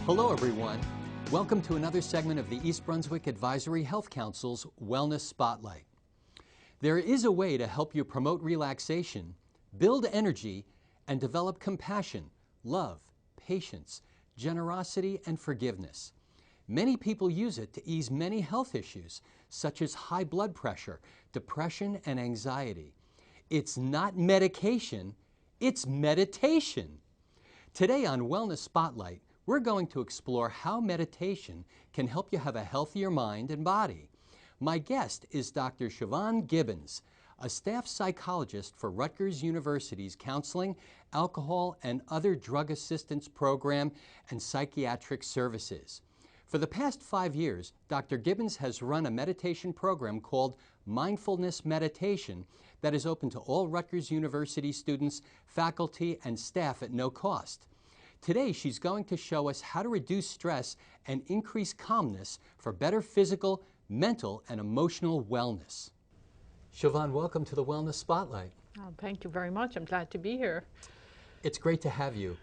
Hello, everyone. Welcome to another segment of the East Brunswick Advisory Health Council's Wellness Spotlight. There is a way to help you promote relaxation, build energy, and develop compassion, love, patience, generosity, and forgiveness. Many people use it to ease many health issues, such as high blood pressure, depression, and anxiety. It's not medication, it's meditation. Today on Wellness Spotlight, we're going to explore how meditation can help you have a healthier mind and body. My guest is Dr. Siobhan Gibbons, a staff psychologist for Rutgers University's Counseling, Alcohol, and Other Drug Assistance Program and Psychiatric Services. For the past 5 years, Dr. Gibbons has run a meditation program called Mindfulness Meditation that is open to all Rutgers University students, faculty, and staff at no cost. Today, she's going to show us how to reduce stress and increase calmness for better physical, mental, and emotional wellness. Siobhan, welcome to the Wellness Spotlight. Oh, thank you very much. I'm glad to be here. It's great to have you.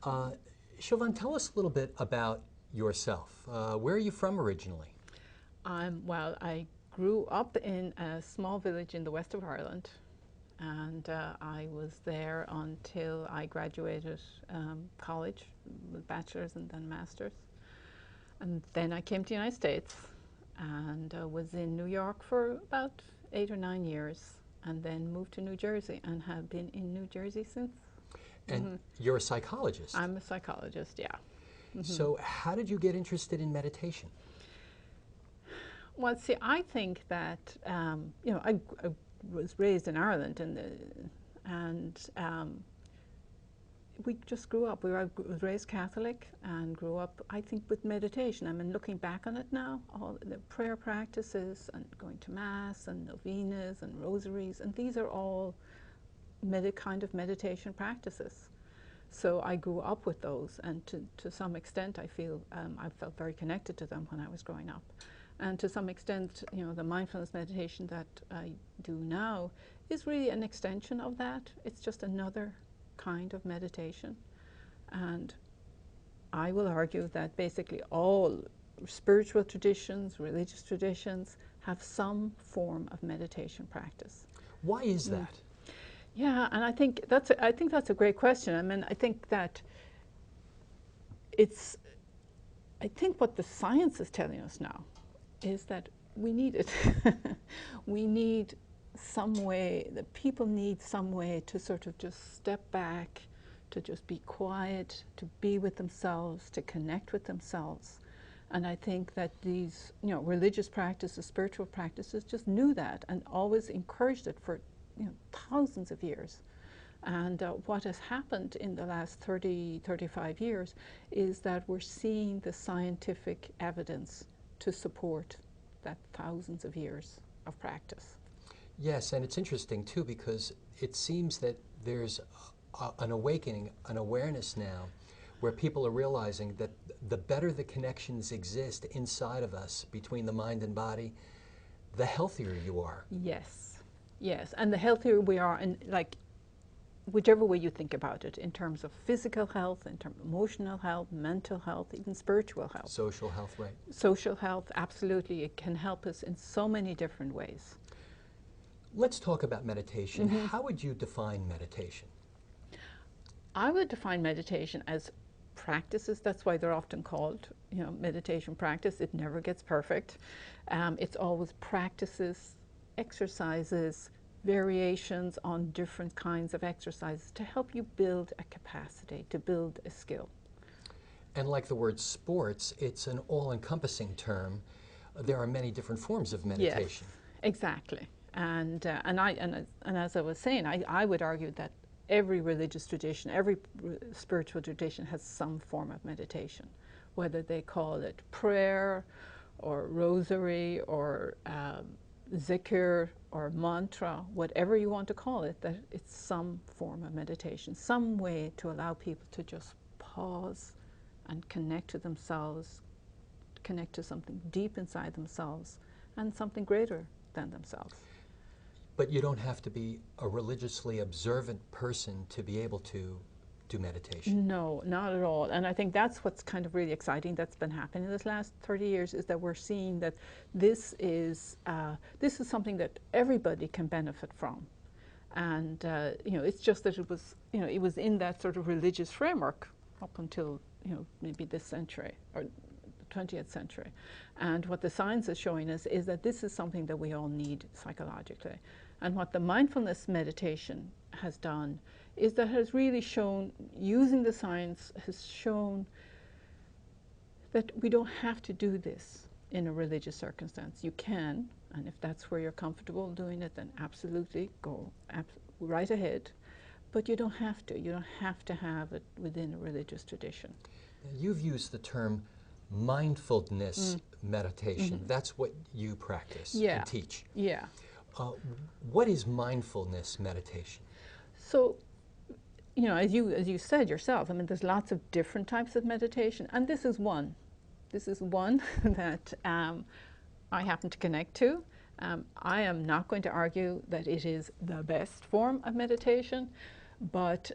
Siobhan, tell us a little bit about yourself. Where are you from originally? Well, I grew up in a small village in the west of Ireland, and I was there until I graduated college with bachelor's and then master's. And then I came to the United States and was in New York for about 8 or 9 years, and then moved to New Jersey and have been in New Jersey since. And you're a psychologist. I'm a psychologist, yeah. So how did you get interested in meditation? Well, see, I think that, I was raised in Ireland, and we just grew up. I was raised Catholic and grew up, I think, with meditation. I mean, looking back on it now, all the prayer practices and going to Mass and novenas and rosaries, and these are all kind of meditation practices. So I grew up with those, and to some extent I felt very connected to them when I was growing up. And to some extent, the mindfulness meditation that I do now is really an extension of that. It's just another kind of meditation. And I will argue that basically all spiritual traditions, religious traditions, have some form of meditation practice. Why is that? Yeah, and I think that's a great question. I mean, I think that I think what the science is telling us now is that we need it. We need some way, that people need some way to sort of just step back, to just be quiet, to be with themselves, to connect with themselves. And I think that these, religious practices, spiritual practices just knew that and always encouraged it for thousands of years. And what has happened in the last 30, 35 years is that we're seeing the scientific evidence to support that thousands of years of practice. Yes, and it's interesting too, because it seems that there's an awakening, an awareness now, where people are realizing that the better the connections exist inside of us between the mind and body, the healthier you are. Yes, yes, and the healthier we are, and like whichever way you think about it, in terms of physical health, in terms of emotional health, mental health, even spiritual health. Social health, right. Social health, absolutely. It can help us in so many different ways. Let's talk about meditation. How would you define meditation? I would define meditation as practices. That's why they're often called, meditation practice. It never gets perfect. It's always practices, exercises, variations on different kinds of exercises to help you build a capacity, to build a skill. And like the word sports, it's an all-encompassing term. There are many different forms of meditation. Yes, exactly. And as I was saying, I would argue that every religious tradition, every spiritual tradition has some form of meditation, whether they call it prayer or rosary or zikr or mantra, whatever you want to call it, that it's some form of meditation, some way to allow people to just pause and connect to themselves, connect to something deep inside themselves and something greater than themselves. But you don't have to be a religiously observant person to be able to do meditation. No, not at all. And I think that's what's kind of really exciting that's been happening in this last 30 years is that we're seeing that this is something that everybody can benefit from. And it's just that it was in that sort of religious framework up until maybe this century or the 20th century. And what the science is showing us is that this is something that we all need psychologically. And what the mindfulness meditation has done is that has really shown, using the science, has shown that we don't have to do this in a religious circumstance. You can, and if that's where you're comfortable doing it, then absolutely go right ahead. But you don't have to. You don't have to have it within a religious tradition. You've used the term mindfulness meditation. Mm-hmm. That's what you practice and teach. Yeah. What is mindfulness meditation? So, as you said yourself, I mean, there's lots of different types of meditation, and this is one. This is one that I happen to connect to. I am not going to argue that it is the best form of meditation, but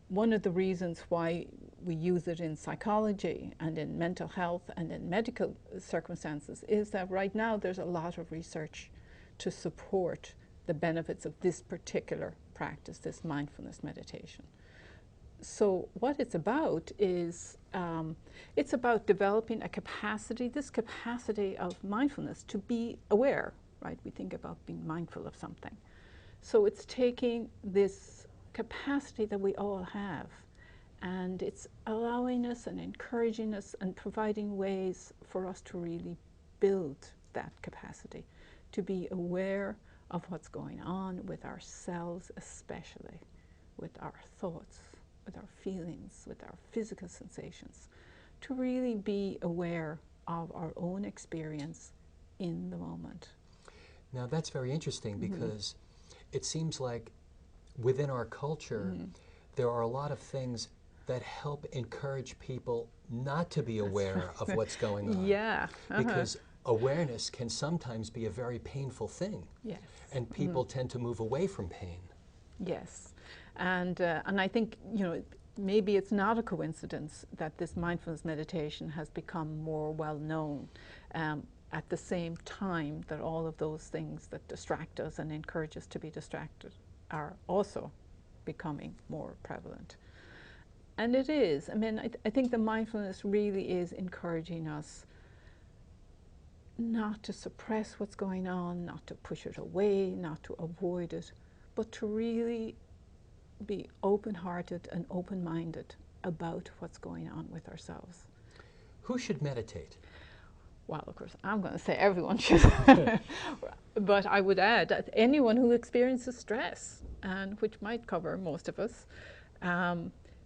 one of the reasons why we use it in psychology and in mental health and in medical circumstances is that right now there's a lot of research to support the benefits of this particular practice, this mindfulness meditation. So what it's about is, it's about developing a capacity, this capacity of mindfulness to be aware, right? We think about being mindful of something. So it's taking this capacity that we all have, and it's allowing us and encouraging us and providing ways for us to really build that capacity, to be aware of what's going on with ourselves, especially with our thoughts, with our feelings, with our physical sensations, to really be aware of our own experience in the moment. Now that's very interesting because it seems like within our culture there are a lot of things that help encourage people not to be aware of what's going on. Yeah. Because awareness can sometimes be a very painful thing. Yes. And people tend to move away from pain. Yes. And I think, maybe it's not a coincidence that this mindfulness meditation has become more well known at the same time that all of those things that distract us and encourage us to be distracted are also becoming more prevalent. And it is. I mean, I think the mindfulness really is encouraging us not to suppress what's going on, not to push it away, not to avoid it, but to really be open-hearted and open-minded about what's going on with ourselves. Who should meditate? Well, of course, I'm going to say everyone should. But I would add that anyone who experiences stress, and which might cover most of us,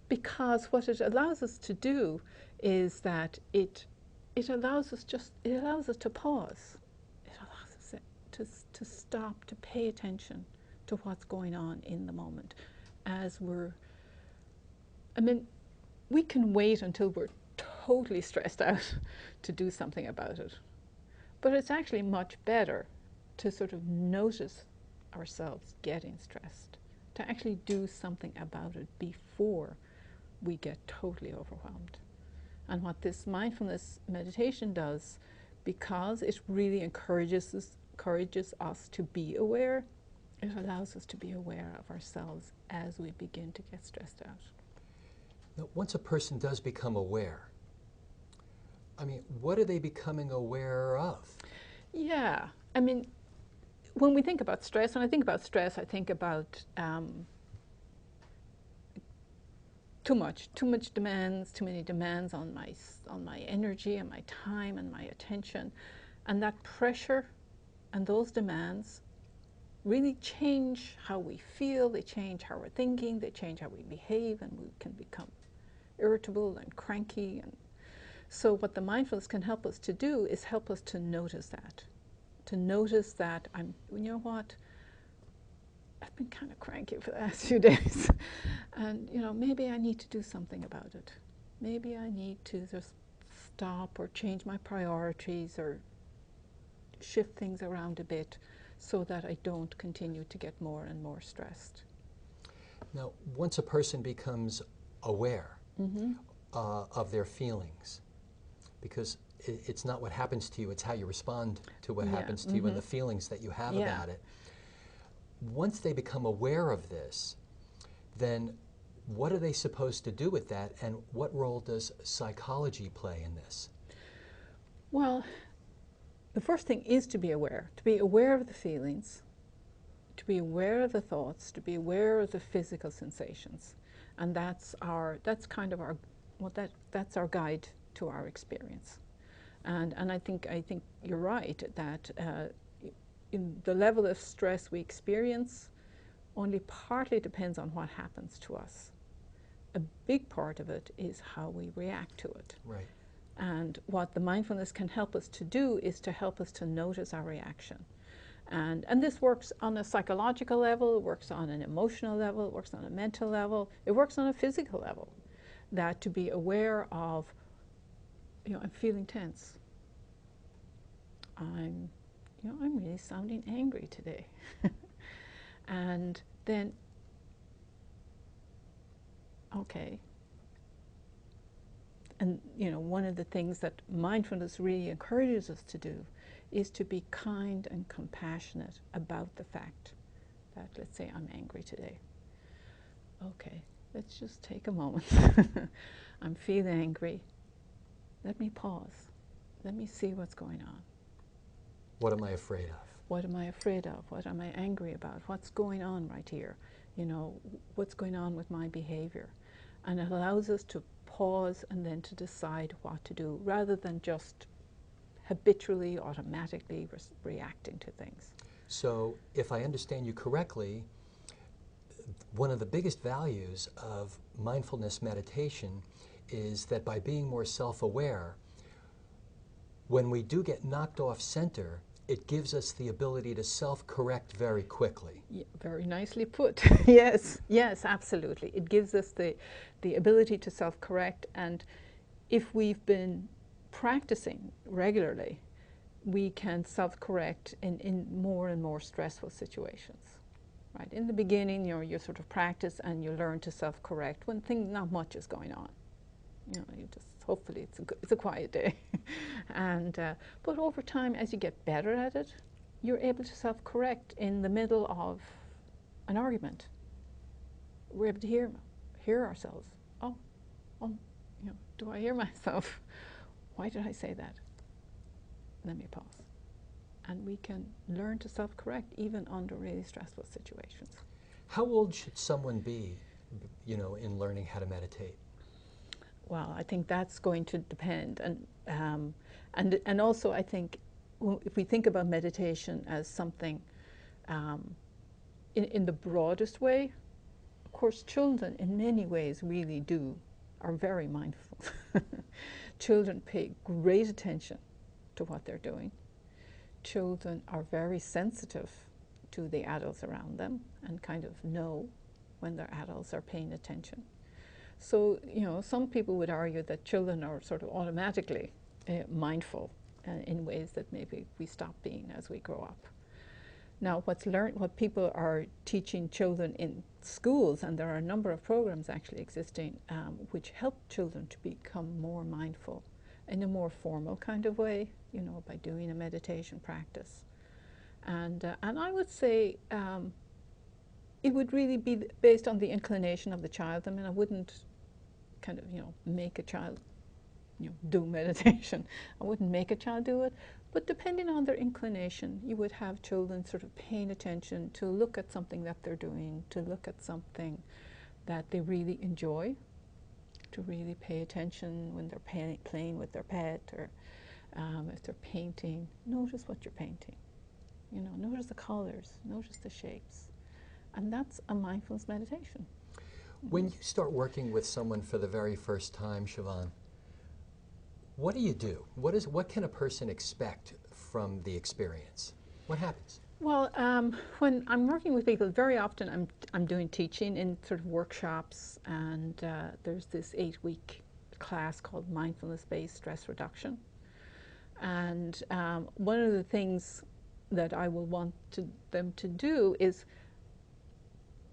because what it allows us to do is that it allows us to pause. It allows us to stop, to pay attention to what's going on in the moment. We can wait until we're totally stressed out to do something about it. But it's actually much better to sort of notice ourselves getting stressed, to actually do something about it before we get totally overwhelmed. And what this mindfulness meditation does, because it really encourages us to be aware, it allows us to be aware of ourselves as we begin to get stressed out. Now, once a person does become aware, I mean, what are they becoming aware of? Yeah, I mean, when we think about stress, when I think about stress, I think about too many demands on my energy and my time and my attention, and that pressure and those demands really change how we feel, they change how we're thinking, they change how we behave, and we can become irritable and cranky. And so what the mindfulness can help us to do is help us to notice that. You know what, I've been kind of cranky for the last few days. And, maybe I need to do something about it. Maybe I need to just stop or change my priorities or shift things around a bit so that I don't continue to get more and more stressed. Now, once a person becomes aware of their feelings, because it's not what happens to you, it's how you respond to what happens to you and the feelings that you have about it. Once they become aware of this, then what are they supposed to do with that, and what role does psychology play in this? Well, the first thing is to be aware of the feelings, to be aware of the thoughts, to be aware of the physical sensations, and that's our guide to our experience. And I think you're right that in the level of stress we experience only partly depends on what happens to us. A big part of it is how we react to it. Right. And what the mindfulness can help us to do is to help us to notice our reaction. And this works on a psychological level, it works on an emotional level, it works on a mental level, it works on a physical level. That to be aware of, I'm feeling tense. I'm really sounding angry today. And then, okay. And one of the things that mindfulness really encourages us to do is to be kind and compassionate about the fact that, let's say, I'm angry today. Okay, let's just take a moment. I'm feeling angry. Let me pause. Let me see what's going on. What am I afraid of? What am I afraid of? What am I angry about? What's going on right here? What's going on with my behavior? And it allows us to pause and then to decide what to do, rather than just habitually, automatically reacting to things. So, if I understand you correctly, one of the biggest values of mindfulness meditation is that by being more self-aware, when we do get knocked off center, it gives us the ability to self-correct very quickly. Yeah, very nicely put. Yes, absolutely. It gives us the ability to self-correct, and if we've been practicing regularly, we can self-correct in more and more stressful situations. Right? In the beginning, you sort of practice and you learn to self-correct when not much is going on. You just hopefully it's a quiet day, and but over time, as you get better at it, you're able to self-correct in the middle of an argument. We're able to hear ourselves. Oh, do I hear myself? Why did I say that? Let me pause, and we can learn to self-correct even under really stressful situations. How old should someone be, in learning how to meditate? Well, I think that's going to depend, and also I think if we think about meditation as something in the broadest way, of course, children in many ways really are very mindful. Children pay great attention to what they're doing. Children are very sensitive to the adults around them and kind of know when their adults are paying attention. So, some people would argue that children are sort of automatically mindful in ways that maybe we stop being as we grow up. Now, what people are teaching children in schools, and there are a number of programs actually existing which help children to become more mindful in a more formal kind of way, by doing a meditation practice. And I would say it would really be based on the inclination of the child. I mean, I wouldn't kind of, make a child, do meditation. I wouldn't make a child do it, but depending on their inclination, you would have children sort of paying attention to look at something that they're doing, to look at something that they really enjoy, to really pay attention when they're playing with their pet, or if they're painting. Notice what you're painting. Notice the colors, notice the shapes, and that's a mindfulness meditation. When you start working with someone for the very first time, Siobhan, what do you do? What can a person expect from the experience? What happens? Well, when I'm working with people, very often I'm doing teaching in sort of workshops, and there's this 8-week class called Mindfulness-Based Stress Reduction. And one of the things that I will want them to do is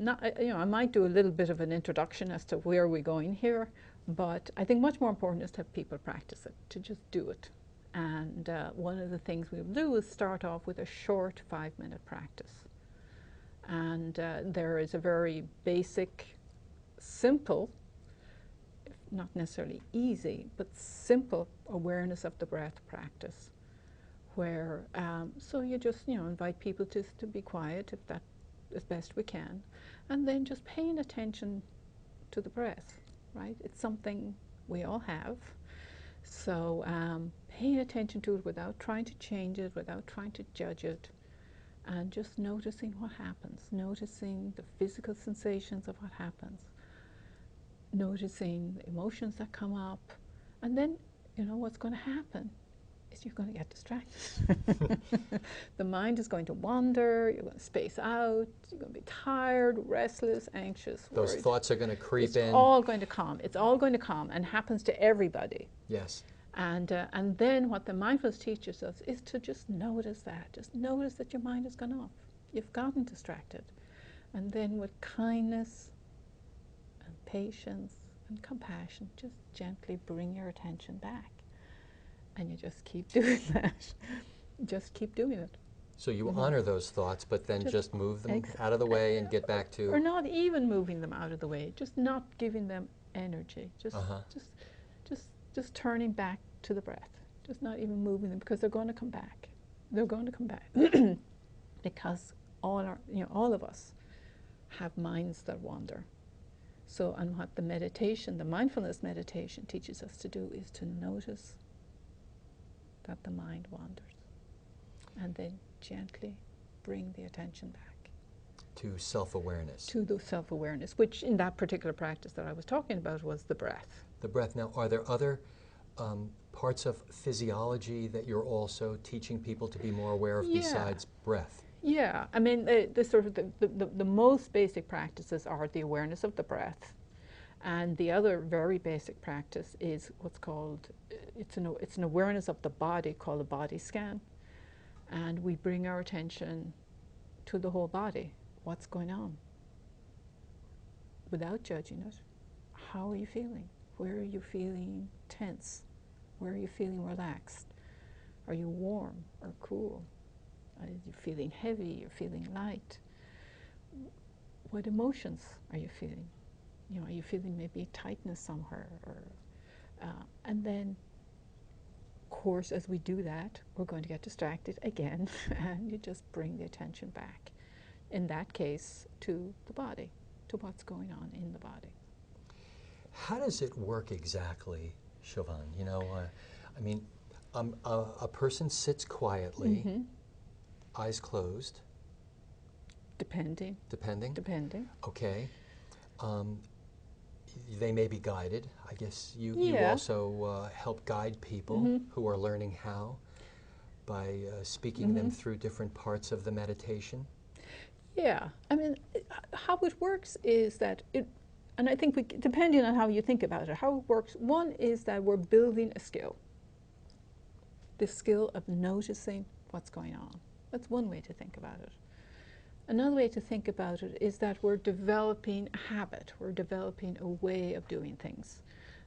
I might do a little bit of an introduction as to where we're going here, but I think much more important is to have people practice it, to just do it. And one of the things we'll do is start off with a short 5-minute practice. And there is a very basic, simple, not necessarily easy, but simple awareness of the breath practice, where so you just invite people to be quiet if that as best we can, and then just paying attention to the breath, right? It's something we all have, so paying attention to it without trying to change it, without trying to judge it, and just noticing what happens, noticing the physical sensations of what happens, noticing the emotions that come up, and then what's going to happen is you're going to get distracted. The mind is going to wander, you're going to space out, you're going to be tired, restless, anxious, Those worried. thoughts are going to creep in. It's all going to come. It's all going to come, and happens to everybody. Yes. And then what the mindfulness teaches us is to just notice that. Just notice that your mind has gone off. You've gotten distracted. And then with kindness and patience and compassion, just gently bring your attention back. And you just keep doing that. Just keep doing it. So you honor those thoughts, but then just move them out of the way and get back to... Or not even moving them out of the way, just not giving them energy. Just turning back to the breath. Just not even moving them, because they're going to come back. They're going to come back. Because all of us have minds that wander. So, and what the meditation, the mindfulness meditation teaches us to do is to notice that the mind wanders, and then gently bring the attention back. To self-awareness. To the self-awareness, which in that particular practice that I was talking about was the breath. The breath. Now, are there other parts of physiology that you're also teaching people to be more aware of besides breath? Yeah, I mean, the most basic practices are the awareness of the breath, and the other very basic practice is what's called, it's an awareness of the body called a body scan, and we bring our attention to the whole body. What's going on? Without judging it. How are you feeling? Where are you feeling tense? Where are you feeling relaxed? Are you warm or cool? Are you feeling heavy? You're feeling light? What emotions are you feeling? Are you feeling maybe tightness somewhere? And then, of course, as we do that, we're going to get distracted again, and you just bring the attention back. In that case, to the body, to what's going on in the body. How does it work exactly, Siobhan? I mean, a person sits quietly, eyes closed. Depending. Okay. They may be guided. I guess you also help guide people who are learning how by speaking them through different parts of the meditation. Yeah, I mean, how it works is that and I think depending on how you think about it, how it works, one is that we're building a skill. The skill of noticing what's going on. That's one way to think about it. Another way to think about it is that we're developing a habit. We're developing a way of doing things.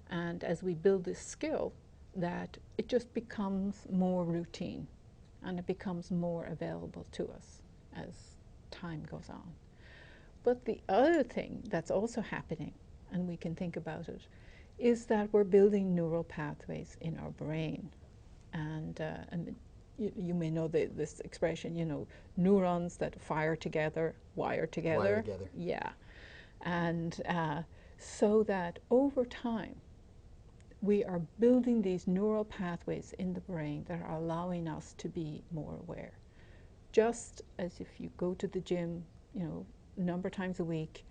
And as we build this skill, that it just becomes more routine, and it becomes more available to us as time goes on. But the other thing that's also happening, and we can think about it, is that we're building neural pathways in our brain. And you may know this expression, neurons that fire together, wire together. Wire together. Yeah. And so that over time, we are building these neural pathways in the brain that are allowing us to be more aware. Just as if you go to the gym, a number of times a week,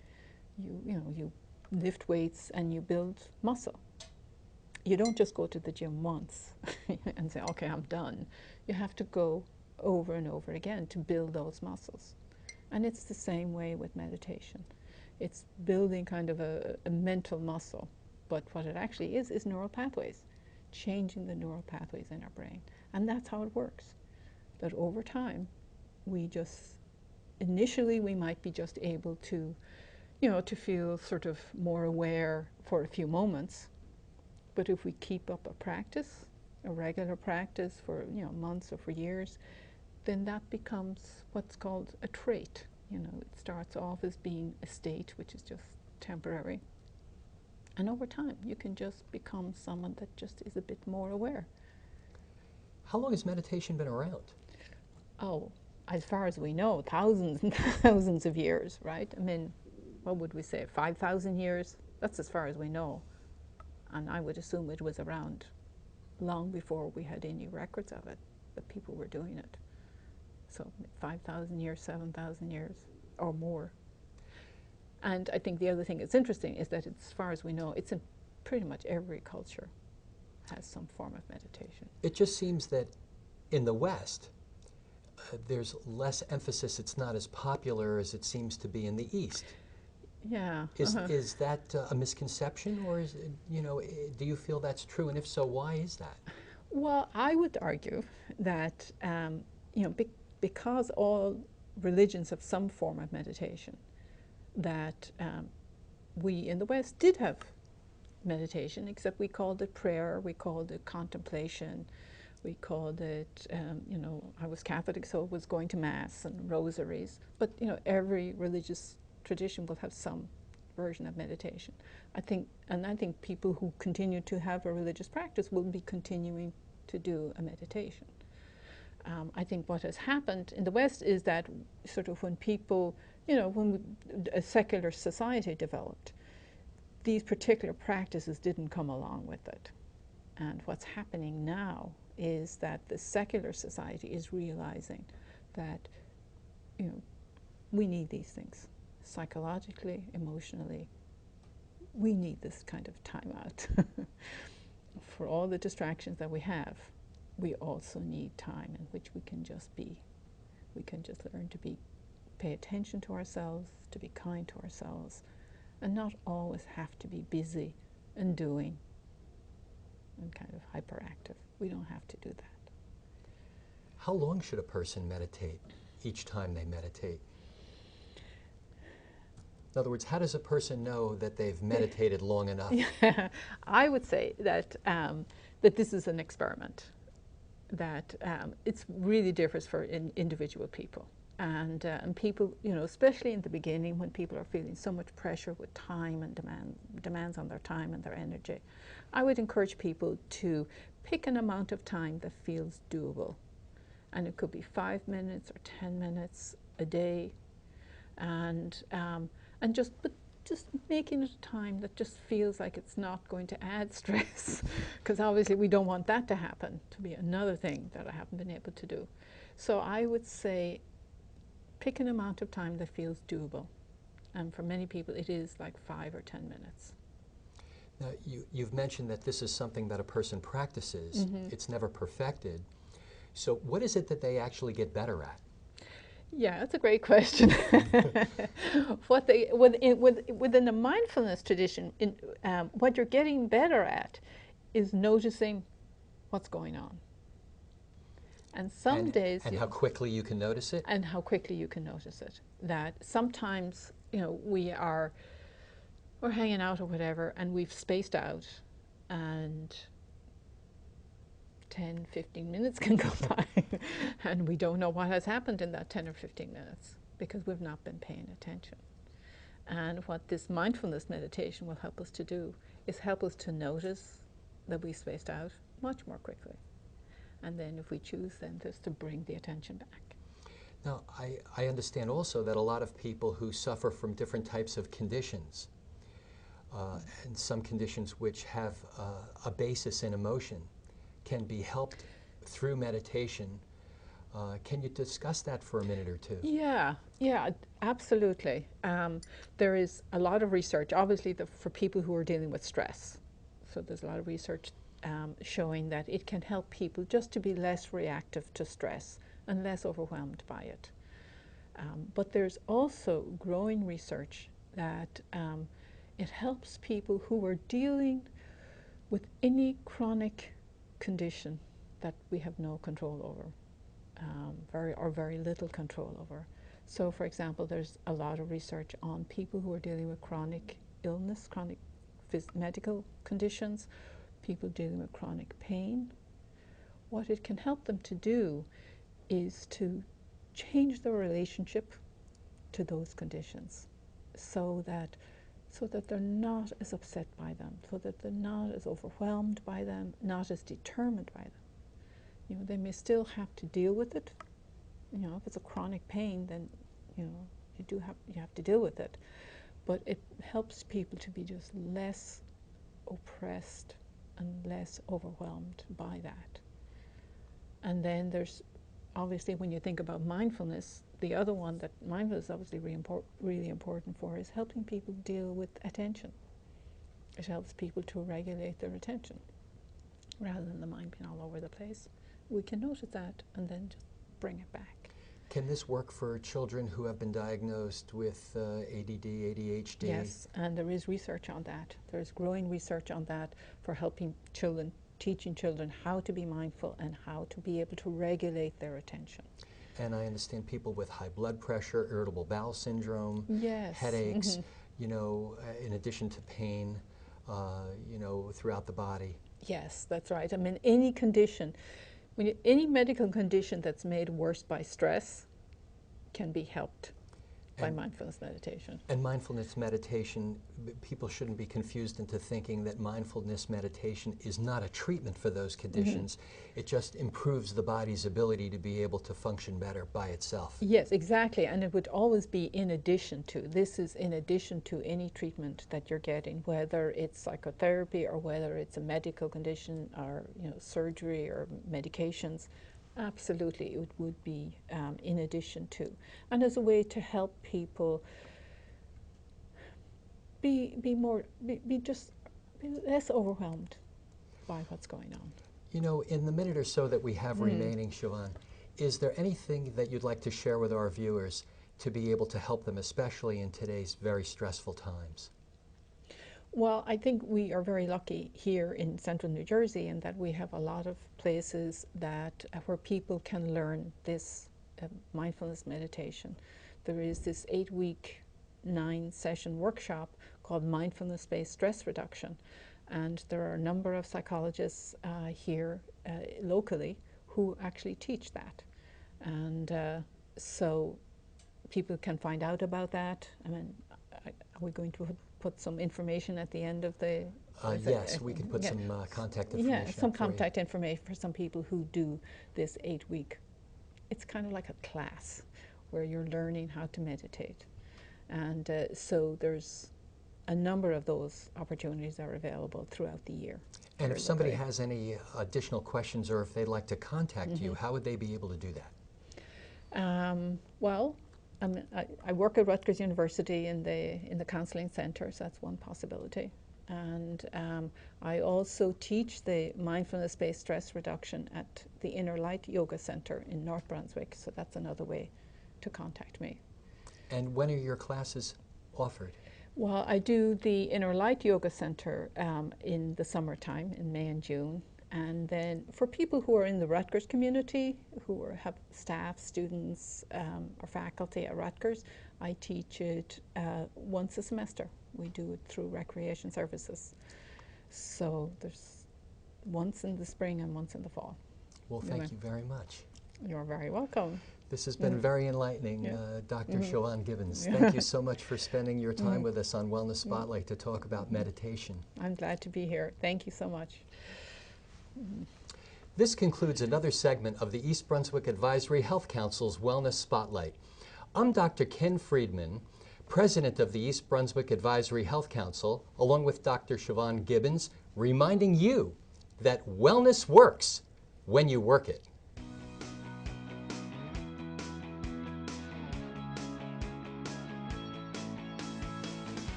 you lift weights and you build muscle. You don't just go to the gym once and say, okay, I'm done. You have to go over and over again to build those muscles. And it's the same way with meditation. It's building kind of a mental muscle. But what it actually is neural pathways, changing the neural pathways in our brain. And that's how it works. That over time, we just initially we might be just able to, you know, to feel sort of more aware for a few moments. But if we keep up a practice, a regular practice for, you know, months or for years, then that becomes what's called a trait. You know, it starts off as being a state which is just temporary. And over time, you can just become someone that just is a bit more aware. How long has meditation been around? Oh, as far as we know, thousands and thousands of years, right? I mean, what would we say, 5,000 years? That's as far as we know. And I would assume it was around long before we had any records of it, that people were doing it. So 5,000 years, 7,000 years, or more. And I think the other thing that's interesting is that as far as we know, it's in pretty much every culture has some form of meditation. It just seems that in the West, there's less emphasis. It's not as popular as it seems to be in the East. Yeah. Is that a misconception, or is it, you know, do you feel that's true? And if so, why is that? Well, I would argue that you know, because all religions have some form of meditation, that we in the West did have meditation, except we called it prayer, we called it contemplation, we called it, you know, I was Catholic, so it was going to Mass and rosaries. But, you know, every religious tradition will have some version of meditation. I think people who continue to have a religious practice will be continuing to do a meditation. I think what has happened in the West is that sort of when people, you know, when a secular society developed, these particular practices didn't come along with it. And what's happening now is that the secular society is realizing that, you know, we need these things psychologically, emotionally. We need this kind of time out. For all the distractions that we have, we also need time in which we can just be. We can just learn to pay attention to ourselves, to be kind to ourselves, and not always have to be busy and doing and kind of hyperactive. We don't have to do that. How long should a person meditate each time they meditate? In other words, how does a person know that they've meditated long enough? Yeah, I would say that that this is an experiment, that it really differs for individual people. And people, you know, especially in the beginning when people are feeling so much pressure with time and demands on their time and their energy, I would encourage people to pick an amount of time that feels doable. And it could be 5 minutes or 10 minutes a day. And just making it a time that just feels like it's not going to add stress, because obviously we don't want that to happen, to be another thing that I haven't been able to do. So I would say pick an amount of time that feels doable. And for many people it is like 5 or 10 minutes. Now, you've mentioned that this is something that a person practices. Mm-hmm. It's never perfected. So what is it that they actually get better at? Yeah, that's a great question. Within the mindfulness tradition, what you're getting better at is noticing what's going on. And some days... And how quickly you can notice it? And how quickly you can notice it. That sometimes, you know, we're hanging out or whatever, and we've spaced out, and 10, 15 minutes can go by, and we don't know what has happened in that 10 or 15 minutes because we've not been paying attention. And what this mindfulness meditation will help us to do is help us to notice that we spaced out much more quickly. And then if we choose then just to bring the attention back. Now, I understand also that a lot of people who suffer from different types of conditions, and some conditions which have a basis in emotion, can be helped through meditation. Can you discuss that for a minute or two? Yeah, absolutely. There is a lot of research, obviously, for people who are dealing with stress. So there's a lot of research showing that it can help people just to be less reactive to stress and less overwhelmed by it. But there's also growing research that it helps people who are dealing with any chronic condition that we have no control over, very little control over. So, for example, there's a lot of research on people who are dealing with chronic illness, chronic medical conditions, people dealing with chronic pain. What it can help them to do is to change their relationship to those conditions so that they're not as upset by them, so that they're not as overwhelmed by them, not as determined by them. You know, they may still have to deal with it. You know, if it's a chronic pain, then, you know, you have to deal with it. But it helps people to be just less oppressed and less overwhelmed by that. And then there's, obviously, when you think about mindfulness, the other one that mindfulness is obviously really important for is helping people deal with attention. It helps people to regulate their attention rather than the mind being all over the place. We can notice that and then just bring it back. Can this work for children who have been diagnosed with ADD, ADHD? Yes, and there is research on that. There's growing research on that for helping children, teaching children how to be mindful and how to be able to regulate their attention. And I understand people with high blood pressure, irritable bowel syndrome, yes. headaches, you know, in addition to pain, you know, throughout the body. Yes, that's right. I mean, any condition, any medical condition that's made worse by stress can be helped by mindfulness meditation. And mindfulness meditation, people shouldn't be confused into thinking that mindfulness meditation is not a treatment for those conditions. It just improves the body's ability to be able to function better by itself. Yes, exactly. And it would always be in addition to. This is in addition to any treatment that you're getting, whether it's psychotherapy or whether it's a medical condition or, you know, surgery or medications. Absolutely, it would be in addition to, and as a way to help people be less overwhelmed by what's going on. You know, in the minute or so that we have remaining, Siobhan, is there anything that you'd like to share with our viewers to be able to help them, especially in today's very stressful times? Well, I think we are very lucky here in central New Jersey in that we have a lot of places that where people can learn this mindfulness meditation. There is this 8-week, 9-session workshop called Mindfulness-Based Stress Reduction. And there are a number of psychologists here locally who actually teach that. And so people can find out about that. I mean, are we going to put some information at the end of the... yes, we can put some contact information. Yeah, some contact information for some people who do this 8-week. It's kind of like a class where you're learning how to meditate. And so there's a number of those opportunities are available throughout the year. And if somebody has any additional questions or if they'd like to contact you, how would they be able to do that? Well, I work at Rutgers University in the counseling center, so that's one possibility. And I also teach the mindfulness-based stress reduction at the Inner Light Yoga Center in North Brunswick, so that's another way to contact me. And when are your classes offered? Well, I do the Inner Light Yoga Center in the summertime, in May and June. And then for people who are in the Rutgers community, who have staff, students, or faculty at Rutgers, I teach it once a semester. We do it through Recreation Services. So there's once in the spring and once in the fall. Well, thank you very much. You're very welcome. This has been very enlightening, Dr. Siobhan Gibbons. Thank you so much for spending your time with us on Wellness Spotlight to talk about meditation. I'm glad to be here. Thank you so much. This concludes another segment of the East Brunswick Advisory Health Council's Wellness Spotlight. I'm Dr. Ken Friedman, President of the East Brunswick Advisory Health Council, along with Dr. Siobhan Gibbons, reminding you that wellness works when you work it.